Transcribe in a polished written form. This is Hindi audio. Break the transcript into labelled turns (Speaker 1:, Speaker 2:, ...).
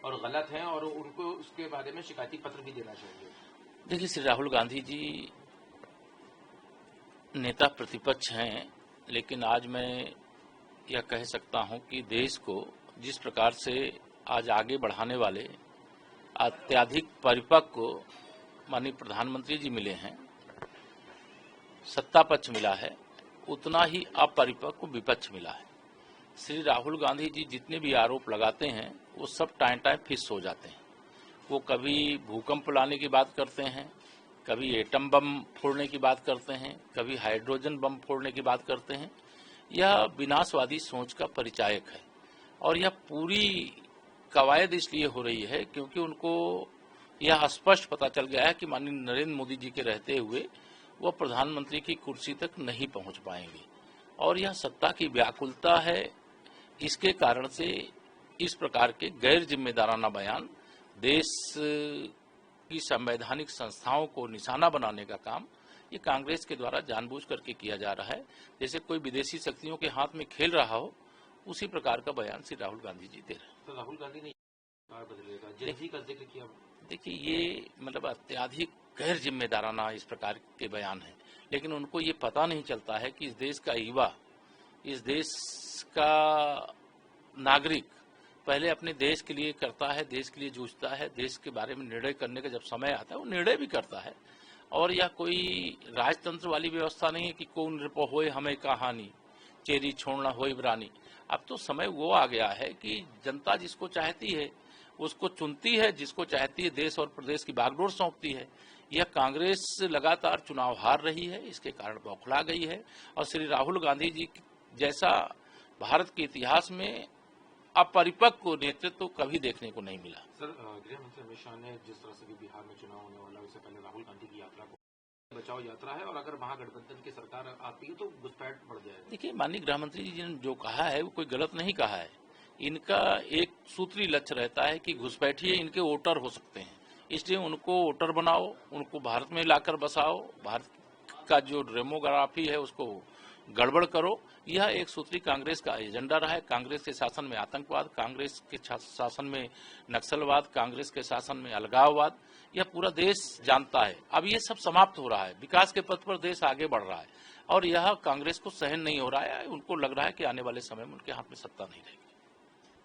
Speaker 1: और गलत हैं और उनको उसके बारे में शिकायती पत्र भी देना चाहिए।
Speaker 2: देखिए, श्री राहुल गांधी जी नेता प्रतिपक्ष हैं, लेकिन आज मैं यह कह सकता हूं कि देश को जिस प्रकार से आज आगे बढ़ाने वाले अत्यधिक परिपक्व माननीय प्रधानमंत्री जी मिले हैं, सत्ता पक्ष मिला है, उतना ही अपरिपक्व विपक्ष मिला है। श्री राहुल गांधी जी जितने भी आरोप लगाते हैं वो सब टाइम फिस हो जाते हैं। वो कभी भूकंप लाने की बात करते हैं, कभी एटम बम फोड़ने की बात करते हैं, कभी हाइड्रोजन बम फोड़ने की बात करते हैं। यह विनाशवादी सोच का परिचायक है और यह पूरी कवायद इसलिए हो रही है क्योंकि उनको यह स्पष्ट पता चल गया है कि माननीय नरेंद्र मोदी जी के रहते हुए वह प्रधानमंत्री की कुर्सी तक नहीं पहुंच पाएंगे और यह सत्ता की व्याकुलता है। इसके कारण से इस प्रकार के गैर जिम्मेदाराना बयान देश की संवैधानिक संस्थाओं को निशाना बनाने का काम ये कांग्रेस के द्वारा जानबूझ करके किया जा रहा है। जैसे कोई विदेशी शक्तियों के हाथ में खेल रहा हो, उसी प्रकार का बयान श्री राहुल गांधी जी दे रहे हैं।
Speaker 1: तो राहुल गांधी ने बदलेगा, जल्दी का जिक्र किया।
Speaker 2: देखिए, ये मतलब अत्यधिक गैर जिम्मेदाराना इस प्रकार के बयान है, लेकिन उनको ये पता नहीं चलता है कि इस देश का युवा, इस देश का नागरिक पहले अपने देश के लिए करता है, देश के लिए जूझता है, देश के बारे में निर्णय करने का जब समय आता है वो निर्णय भी करता है। और यह कोई राजतंत्र वाली व्यवस्था नहीं है कि कौन होए हमें कहानी चेरी छोड़ना होए बरानी। अब तो समय वो आ गया है कि जनता जिसको चाहती है उसको चुनती है, जिसको चाहती है देश और प्रदेश की बागडोर सौंपती है। यह कांग्रेस लगातार चुनाव हार रही है, इसके कारण बौखला गई है और श्री राहुल गांधी जी जैसा भारत के इतिहास में अपरिपक्व नेतृत्व कभी देखने को नहीं मिला।
Speaker 1: सर, गृह मंत्री अमित शाह ने जिस तरह से बिहार में चुनाव होने वाला है, उससे पहले राहुल गांधी की यात्रा को बचाओ यात्रा है और अगर महागठबंधन की सरकार आती है तो घुसपैठ बढ़ जाएगा।
Speaker 2: देखिए, माननीय गृह मंत्री जी ने जो कहा है वो कोई गलत नहीं कहा है। इनका एक सूत्री लक्ष्य रहता है कि घुसपैठिए इनके वोटर हो सकते हैं, इसलिए उनको वोटर बनाओ, उनको भारत में लाकर बसाओ, भारत का जो डेमोग्राफी है उसको गड़बड़ करो। यह एक सूत्री कांग्रेस का एजेंडा रहा है। कांग्रेस के शासन में आतंकवाद, कांग्रेस के शासन में नक्सलवाद, कांग्रेस के शासन में अलगाववाद, यह पूरा देश जानता है। अब ये सब समाप्त हो रहा है, विकास के पथ पर देश आगे बढ़ रहा है और यह कांग्रेस को सहन नहीं हो रहा है। उनको लग रहा है कि आने वाले समय में उनके हाथ में सत्ता नहीं रहेगी।